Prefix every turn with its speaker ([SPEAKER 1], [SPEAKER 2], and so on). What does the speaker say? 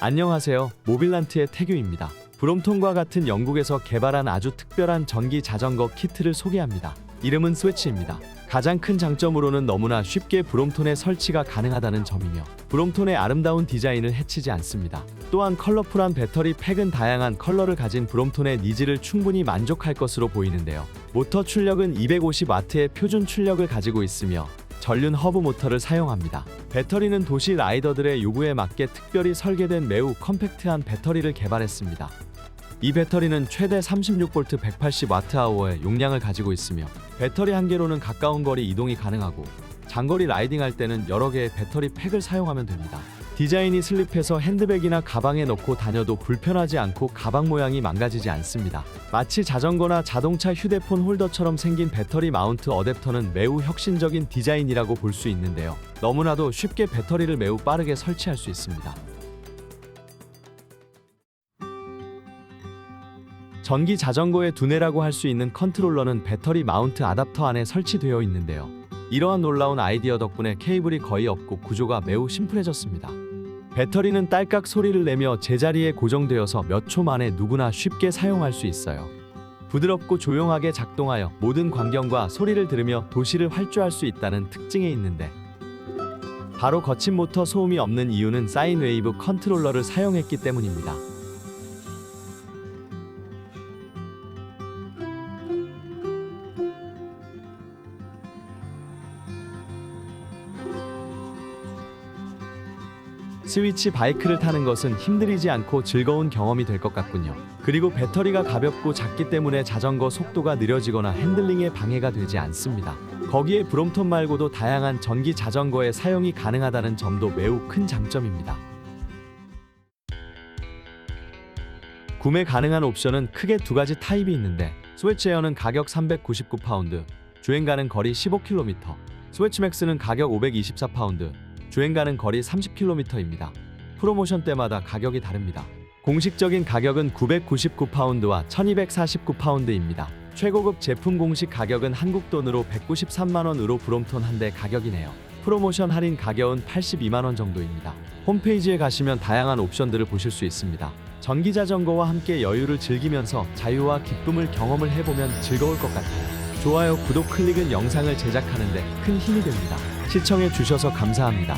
[SPEAKER 1] 안녕하세요. 모빌란트의 태규입니다. 브롬톤과 같은 영국에서 개발한 아주 특별한 전기 자전거 키트를 소개합니다. 이름은 스위치입니다. 가장 큰 장점으로는 너무나 쉽게 브롬톤에 설치가 가능하다는 점이며 브롬톤의 아름다운 디자인을 해치지 않습니다. 또한 컬러풀한 배터리 팩은 다양한 컬러를 가진 브롬톤의 니즈를 충분히 만족할 것으로 보이는데요. 모터 출력은 250W의 표준 출력을 가지고 있으며 전륜 허브 모터를 사용합니다. 배터리는 도시 라이더들의 요구에 맞게 특별히 설계된 매우 컴팩트한 배터리를 개발했습니다. 이 배터리는 최대 36V 180Wh의 용량을 가지고 있으며 배터리 한 개로는 가까운 거리 이동이 가능하고 장거리 라이딩할 때는 여러 개의 배터리 팩을 사용하면 됩니다. 디자인이 슬립해서 핸드백이나 가방에 넣고 다녀도 불편하지 않고 가방 모양이 망가지지 않습니다. 마치 자전거나 자동차 휴대폰 홀더처럼 생긴 배터리 마운트 어댑터는 매우 혁신적인 디자인이라고 볼 수 있는데요. 너무나도 쉽게 배터리를 매우 빠르게 설치할 수 있습니다. 전기 자전거의 두뇌라고 할 수 있는 컨트롤러는 배터리 마운트 아답터 안에 설치되어 있는데요. 이러한 놀라운 아이디어 덕분에 케이블이 거의 없고 구조가 매우 심플해졌습니다. 배터리는 딸깍 소리를 내며 제자리에 고정되어서 몇 초 만에 누구나 쉽게 사용할 수 있어요. 부드럽고 조용하게 작동하여 모든 광경과 소리를 들으며 도시를 활주할 수 있다는 특징이 있는데 바로 거친 모터 소음이 없는 이유는 사인 웨이브 컨트롤러를 사용했기 때문입니다. 스위치 바이크를 타는 것은 힘들이지 않고 즐거운 경험이 될 것 같군요. 그리고 배터리가 가볍고 작기 때문에 자전거 속도가 느려지거나 핸들링에 방해가 되지 않습니다. 거기에 브롬톤 말고도 다양한 전기 자전거의 사용이 가능하다는 점도 매우 큰 장점입니다. 구매 가능한 옵션은 크게 두 가지 타입이 있는데 스위치 에어는 가격 399파운드, 주행가는 거리 15km, 스위치 맥스는 가격 524파운드, 주행가는 거리 30km입니다. 프로모션 때마다 가격이 다릅니다. 공식적인 가격은 999파운드와 1249파운드입니다. 최고급 제품 공식 가격은 한국 돈으로 193만원으로 브롬톤 한 대 가격이네요. 프로모션 할인 가격은 82만원 정도입니다. 홈페이지에 가시면 다양한 옵션들을 보실 수 있습니다. 전기 자전거와 함께 여유를 즐기면서 자유와 기쁨을 경험을 해보면 즐거울 것 같아요. 좋아요, 구독 클릭은 영상을 제작하는 데 큰 힘이 됩니다. 시청해 주셔서 감사합니다.